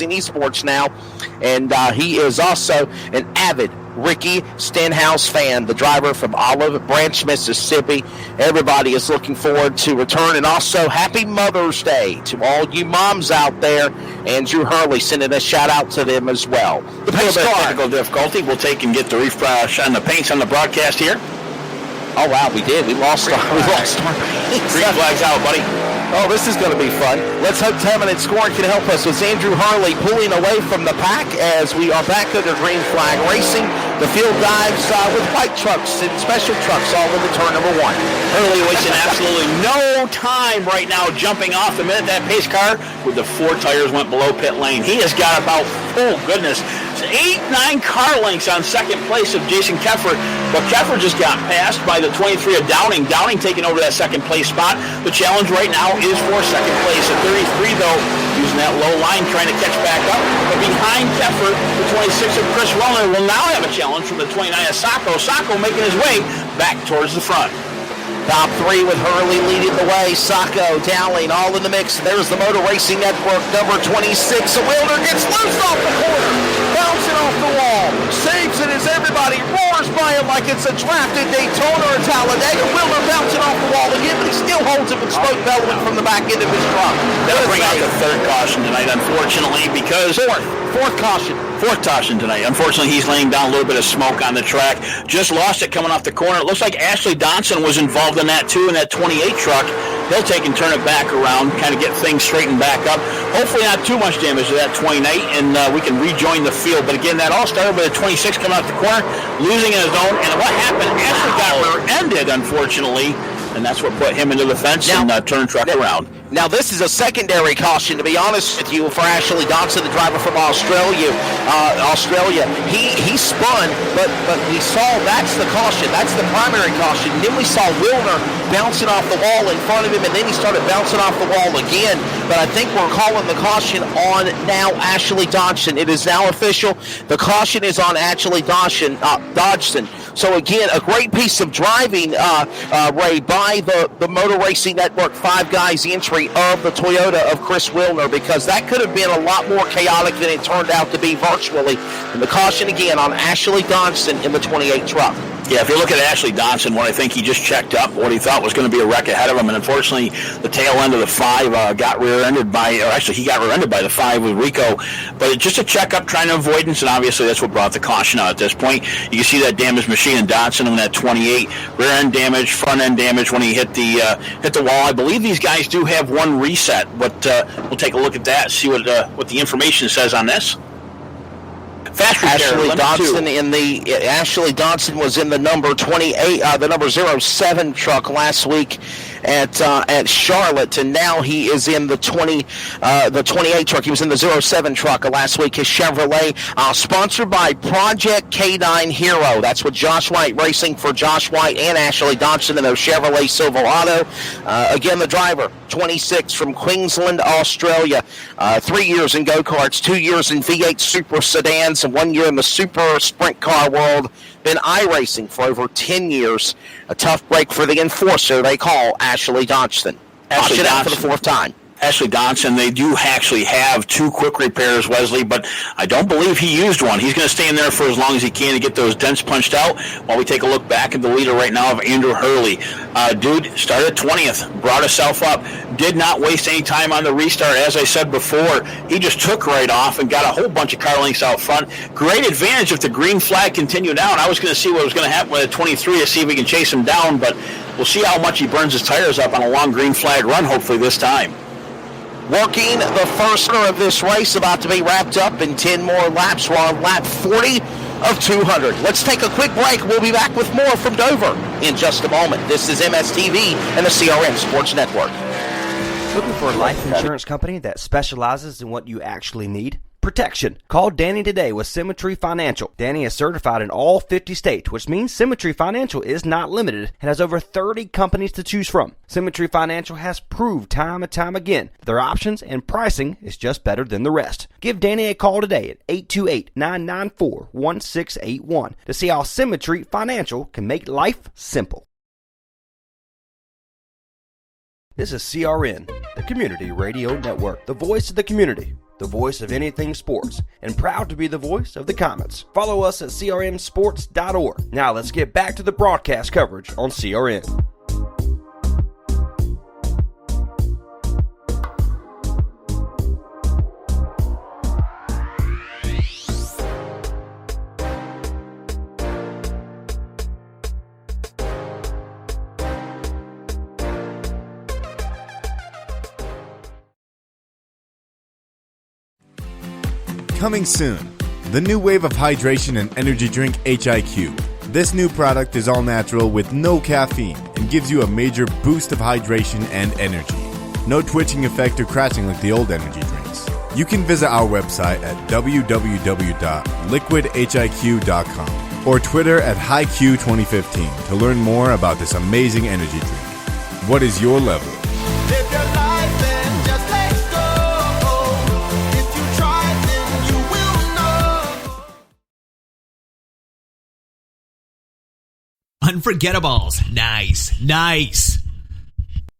in eSports now, and he is also an avid Ricky Stenhouse fan, the driver from Olive Branch, Mississippi. Everybody is looking forward to return, and also happy Mother's Day to all you moms out there. Andrew Hurley sending a shout out to them as well. The pace car. Technical difficulty. We'll take and get the refresh on the paints on the broadcast here. Oh wow, we did. We lost our green flags out, buddy. Oh, this is going to be fun. Let's hope 10-minute scoring can help us. With Andrew Harley pulling away from the pack as we are back under green flag racing. The field dives with white trucks and special trucks all in the turn number one. Hurley wasting absolutely no time right now jumping off the minute that pace car with the 4 tires went below pit lane. He has got about, oh goodness, 8-9 car lengths on second place of Jason Keffer, but Keffer just got passed by the 23 of Downing. Downing taking over that second place spot. The challenge right now is for second place. At 33, though, using that low line, trying to catch back up. But behind Keffer, the 26 of Chris Wellner will now have a challenge from the 29 of Sacco. Sacco making his way back towards the front. Top 3 with Hurley leading the way. Sacco, Dowling, all in the mix. There's the Motor Racing Network, number 26. Wellner gets loose off the corner, bouncing off the wall. Saves it as everybody roars by him like it's a drafted Daytona or Talladega. Wellner bouncing off the wall again, but he still holds it with smoke bellowing from the back end of his truck. They'll bring out the third caution tonight, unfortunately, because... Fourth caution. Fourth caution tonight. Unfortunately, he's laying down a little bit of smoke on the track. Just lost it coming off the corner. It looks like Ashley Donson was involved in that, too, in that 28 truck. He'll take and turn it back around, kind of get things straightened back up. Hopefully not too much damage to that 28, and we can rejoin the field. But again, that all started with a 26 coming out the corner, losing in his own. And what happened? Ashley got rear-ended, unfortunately, and that's what put him into the fence and turned truck around. Now, this is a secondary caution, to be honest with you, for Ashley Dodson, the driver from Australia. He spun, but we saw that's the caution. That's the primary caution. Then we saw Wilner bouncing off the wall in front of him, and then he started bouncing off the wall again. But I think we're calling the caution on now Ashley Dodson. It is now official. The caution is on Ashley Dodson. So, again, a great piece of driving, Ray, by the Motor Racing Network 5 Guys entry of the Toyota of Chris Wilner, because that could have been a lot more chaotic than it turned out to be virtually. And the caution, again, on Ashley Dodson in the 28 truck. Yeah, if you look at Ashley Dodson, what I think he just checked up, what he thought was going to be a wreck ahead of him, and unfortunately the tail end of the 5 got rear-ended by, or actually he got rear-ended by the 5 with Rico. But just a checkup, trying to avoidance, and obviously that's what brought the caution out at this point. You can see that damaged machine in Dodson in that 28, rear-end damage, front-end damage when he hit the wall. I believe these guys do have one reset, but we'll take a look at that, see what the information says on this. Ashley Dodson was in the number 28, the number 07 truck last week at Charlotte, and now he is in the 28 truck. He was in the 07 truck last week. His Chevrolet, sponsored by Project K9 Hero. That's with Josh White Racing for Josh White and Ashley Dodson in their Chevrolet Silverado. Again, the driver, 26 from Queensland, Australia. 3 years in go-karts, 2 years in V8 Super Sedans, and 1 year in the Super Sprint Car world. Been iRacing for over 10 years. A tough break for the enforcer they call Ashley Dodson. Ashley Dodson for the 4th time. Ashley Dodson, they do actually have 2 quick repairs, Wesley, but I don't believe he used one. He's going to stay in there for as long as he can to get those dents punched out while we take a look back at the leader right now of Andrew Hurley. Dude started 20th, brought himself up, did not waste any time on the restart. As I said before, he just took right off and got a whole bunch of car lengths out front. Great advantage if the green flag continued down. I was going to see what was going to happen with the 23 to see if we can chase him down, but we'll see how much he burns his tires up on a long green flag run, hopefully this time. Working the first of this race, about to be wrapped up in 10 more laps. We're on lap 40 of 200. Let's take a quick break. We'll be back with more from Dover in just a moment. This is MSTV and the CRN Sports Network. Looking for a life insurance company that specializes in what you actually need? Protection. Call Danny today with Symmetry Financial. Danny is certified in all 50 states, which means Symmetry Financial is not limited and has over 30 companies to choose from. Symmetry Financial has proved time and time again that their options and pricing is just better than the rest. Give Danny a call today at 828-994-1681 to see how Symmetry Financial can make life simple. This is CRN, the Community Radio Network, the voice of the community. the voice of anything sports, and proud to be the voice of the Comets. Follow us at crnsports.org. Now let's get back to the broadcast coverage on CRN. Coming soon, the new wave of hydration and energy drink HIQ. This new product is all natural with no caffeine and gives you a major boost of hydration and energy. No twitching effect or crashing like the old energy drinks. You can visit our website at www.liquidhiq.com or Twitter at HiQ2015 to learn more about this amazing energy drink. What is your level? Live your life and just let go. If you try, then you will know. Unforgettables. Nice.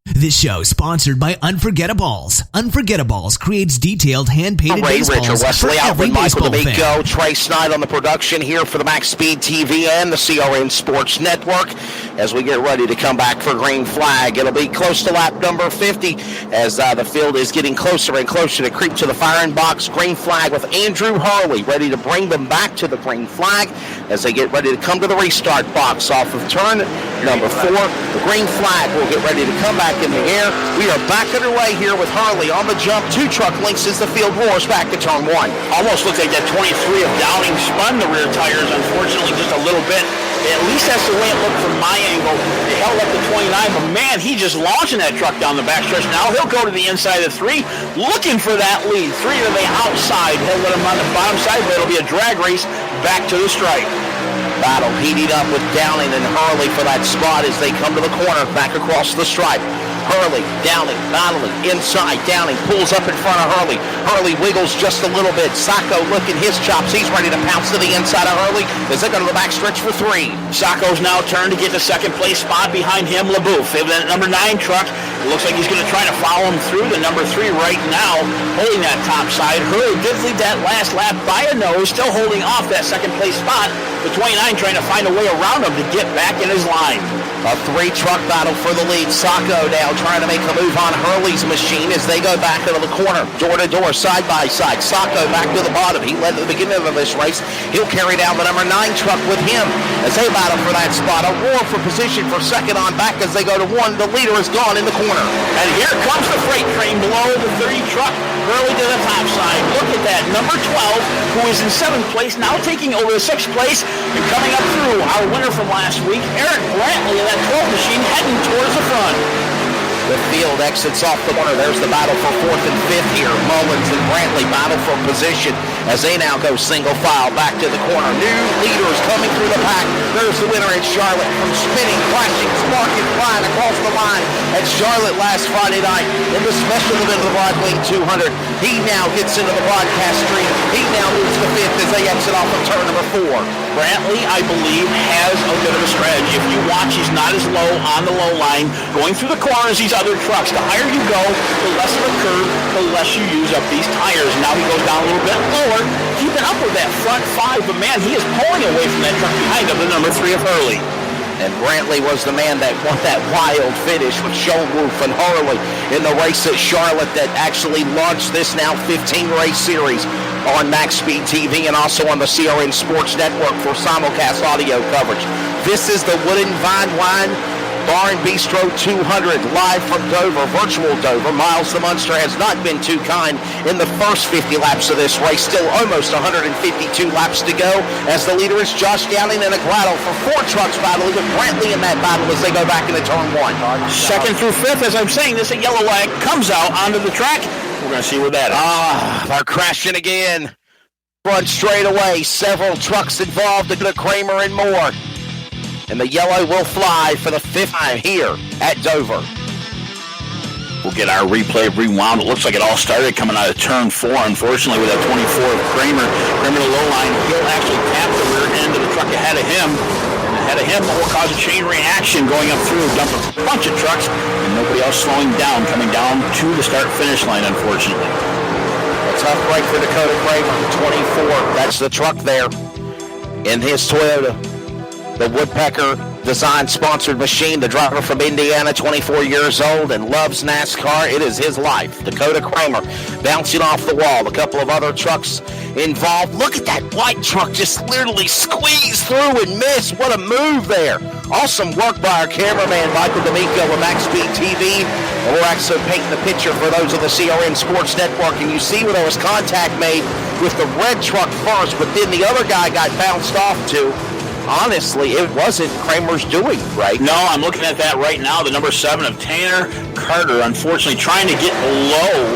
This show sponsored by Unforgettables. Unforgettables creates detailed hand-painted Ray baseballs Richard, Wesley for every Alfred, Michael baseball fan. D'Amico, Trey Snyder on the production here for the Max Speed TV and the CRN Sports Network as we get ready to come back for green flag. It'll be close to lap number 50 as the field is getting closer and closer to creep to the firing box. Green flag with Andrew Hurley ready to bring them back to the green flag as they get ready to come to the restart box off of turn number 4. The green flag will get ready to come back in the air. We are back underway here with Hurley on the jump. 2 truck links as the field roars back to turn 1. Almost looks like that 23 of Downing spun the rear tires, unfortunately, just a little bit. At least that's the way it looked from my angle. They held up the 29, but man, he just launching that truck down the backstretch. Now he'll go to the inside of 3, looking for that lead. 3 to the outside. He'll let him on the bottom side, but it'll be a drag race back to the stripe. Battle heating up with Downing and Hurley for that spot as they come to the corner back across the stripe. Hurley, Downing, battling inside. Downing pulls up in front of Hurley. Hurley wiggles just a little bit. Sacco licking his chops. He's ready to pounce to the inside of Hurley as they go to the back stretch for 3. Sacco's now turned to get the second place spot behind him, LaBouffe. That number 9 truck, it looks like he's going to try to follow him through the number 3 right now, holding that top side. Hurley did lead that last lap by a nose, still holding off that second place spot. The 29 trying to find a way around him to get back in his line. A 3-truck battle for the lead. Sacco now trying to make a move on Hurley's machine as they go back into the corner. Door to door, side by side. Sacco back to the bottom. He led at the beginning of this race. He'll carry down the number 9 truck with him as they battle for that spot. A war for position for second on back as they go to 1. The leader is gone in the corner. And here comes the freight train below the 30 truck. Hurley to the top side. Look at that. Number 12, who is in 7th place, now taking over the 6th place and coming up through our winner from last week, Eric Brantley, in that 12 machine heading towards the front. The field exits off the corner. There's the battle for 4th and 5th here. Mullins and Brantley battle for position as they now go single file back to the corner. New leaders coming through the pack. There's the winner at Charlotte from spinning, flashing, sparking, flying across the line at Charlotte last Friday night in the special event of the Broadway 200. He now gets into the broadcast stream. He now moves to 5th as they exit off of turn number 4. Brantley, I believe, has a bit of a strategy. If you watch, he's not as low on the low line. Going through the corners, these other trucks, the higher you go, the less of a curve, the less you use up these tires. Now he goes down a little bit lower, keeping up with that front 5. But man, he is pulling away from that truck behind him, the number 3 of Hurley. And Brantley was the man that won that wild finish with Showroof and Hurley in the race at Charlotte that actually launched this now 15-race series on Max Speed TV and also on the CRN Sports Network for simulcast audio coverage. This is the Wooden Vine Wine Bar and Bistro 200 live from Dover, virtual Dover. Miles the Munster has not been too kind in the first 50 laps of this race. Still almost 152 laps to go as the leader is Josh Downing in a battle for 4 trucks battling with Brantley in that battle as they go back into turn 1. 2nd through 5th, as I'm saying, this a yellow flag comes out onto the track. We're going to see where that is. They're crashing again. Front straight away. Several trucks involved. The Kramer and more. And the yellow will fly for the 5th time here at Dover. We'll get our replay rewound. It looks like it all started coming out of turn 4, unfortunately, with that 24 of Kramer. Kramer to low line. He'll actually tap the rear end of the truck ahead of him. And ahead of him, that will cause a chain reaction going up through, dump a bunch of trucks, and nobody else slowing down, coming down to the start-finish line, unfortunately. A tough break for Dakota Kramer, 24. That's the truck there in his Toyota. The Woodpecker design-sponsored machine. The driver from Indiana, 24 years old, and loves NASCAR. It is his life. Dakota Kramer bouncing off the wall. A couple of other trucks involved. Look at that white truck just literally squeeze through and miss. What a move there. Awesome work by our cameraman, Michael D'Amico of MaxSpeed TV. And we're actually painting the picture for those of the CRN Sports Network. And you see where there was contact made with the red truck first, but then the other guy got bounced off too. Honestly, it wasn't Kramer's doing, right? No, I'm looking at that right now. The number 7 of Tanner Carter, unfortunately, trying to get below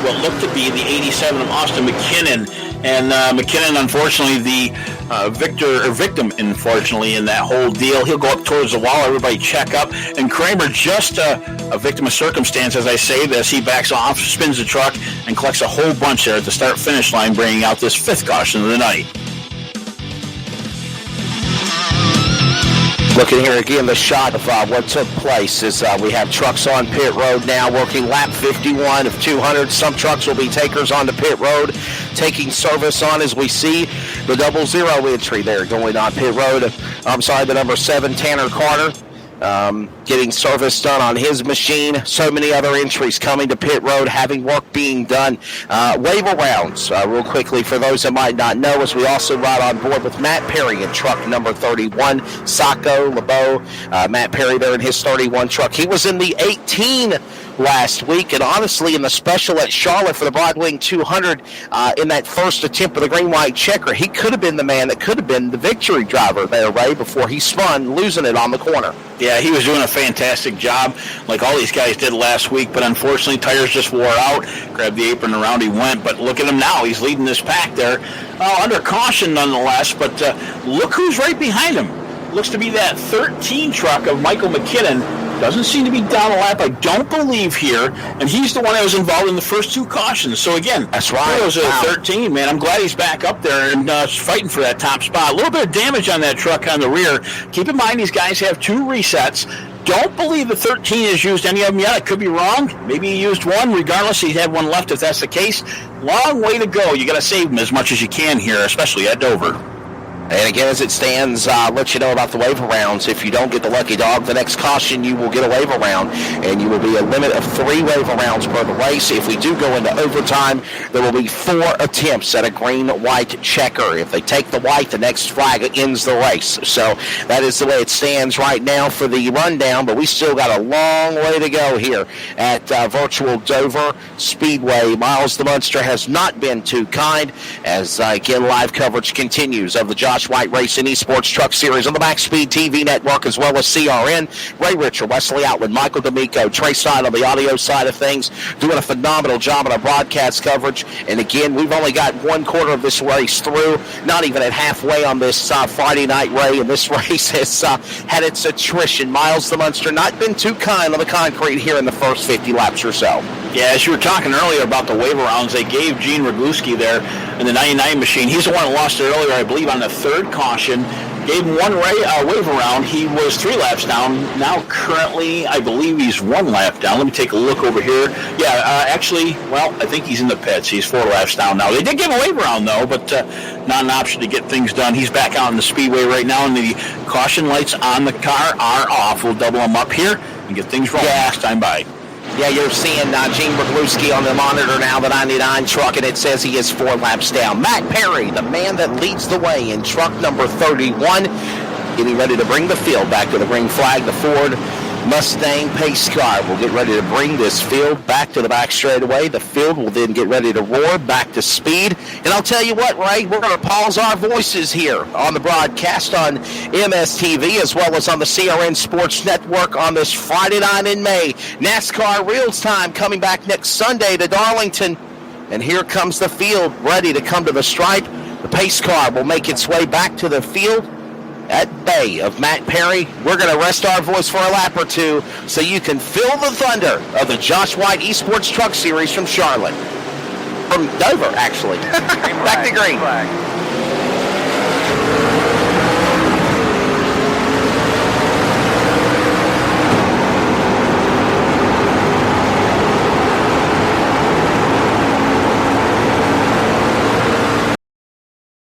what looked to be the 87 of Austin McKinnon. And McKinnon, unfortunately, the victim, unfortunately, in that whole deal. He'll go up towards the wall. Everybody check up. And Kramer, just a victim of circumstance, as I say this. He backs off, spins the truck, and collects a whole bunch there at the start-finish line, bringing out this 5th caution of the night. Looking here again, the shot of what took place is we have trucks on pit road now working lap 51 of 200. Some trucks will be takers onto pit road, taking service on as we see the 00 entry there going on pit road. I'm sorry, the number 7, Tanner Carter, getting service done on his machine. So many other entries coming to pit road, having work being done. Wave arounds real quickly for those that might not know, as we also ride on board with Matt Perry in truck number 31, Saco, LeBeau. Matt Perry there in his 31 truck. He was in the 18 last week, and honestly in the special at Charlotte for the Broadwing 200 in that first attempt of the green-white checker, he could have been the man that could have been the victory driver there, Ray, before he spun, losing it on the corner. Yeah, he was doing a fantastic job, like all these guys did last week, but unfortunately tires just wore out. Grabbed the apron, around he went, but look at him now. He's leading this pack there, under caution nonetheless, but look who's right behind him. Looks to be that 13 truck of Michael McKinnon. Doesn't seem to be down a lap, I don't believe, here. And he's the one that was involved in the first 2 cautions. So, again, that's right. It was 13, man. I'm glad he's back up there and fighting for that top spot. A little bit of damage on that truck on the rear. Keep in mind, these guys have 2 resets. Don't believe the 13 has used any of them yet. I could be wrong. Maybe he used one. Regardless, he had one left if that's the case. Long way to go. You got to save him as much as you can here, especially at Dover. And again, as it stands, let you know about the waiver rounds. If you don't get the lucky dog, the next caution, you will get a waiver round, and you will be a limit of 3 waiver rounds per the race. If we do go into overtime, there will be 4 attempts at a green-white checker. If they take the white, the next flag ends the race. So that is the way it stands right now for the rundown, but we still got a long way to go here at virtual Dover Speedway. Miles the Munster has not been too kind, as again, live coverage continues of the Josh White Race and eSports Truck Series on the MaxSpeed TV network, as well as CRN. Ray Richard, Wesley Outland, Michael D'Amico, Trey Stein on the audio side of things, doing a phenomenal job on our broadcast coverage. And again, we've only got 1/4 of this race through, not even at halfway on this Friday night, Ray, and this race has had its attrition. Miles the Munster not been too kind on the concrete here in the first 50 laps or so. Yeah, as you were talking earlier about the waiver rounds, they gave Gene Ragluski there in the 99 machine. He's the one who lost it earlier, I believe, on the 3rd caution. Gave him one waiver round. He was 3 laps down. Now currently, I believe he's 1 lap down. Let me take a look over here. Yeah, actually, well, I think he's in the pits. He's 4 laps down now. They did give a waiver round, though, but not an option to get things done. He's back out in the speedway right now, and the caution lights on the car are off. We'll double them up here and get things rolling. Last time by. Yeah, you're seeing Gene Ragluski on the monitor now, the 99 truck, and it says he is 4 laps down. Matt Perry, the man that leads the way in truck number 31, getting ready to bring the field back to the green flag. The Ford Mustang pace car will get ready to bring this field back to the back straightaway. The field will then get ready to roar back to speed. And I'll tell you what, Ray, we're going to pause our voices here on the broadcast on MSTV as well as on the CRN Sports Network on this Friday night in May. NASCAR Reels Time coming back next Sunday to Darlington. And here comes the field ready to come to the stripe. The pace car will make its way back to the field at bay of Matt Perry. We're going to rest our voice for a lap or 2 so you can feel the thunder of the Josh White eSports Truck Series from Charlotte. From Dover, actually. Back to green.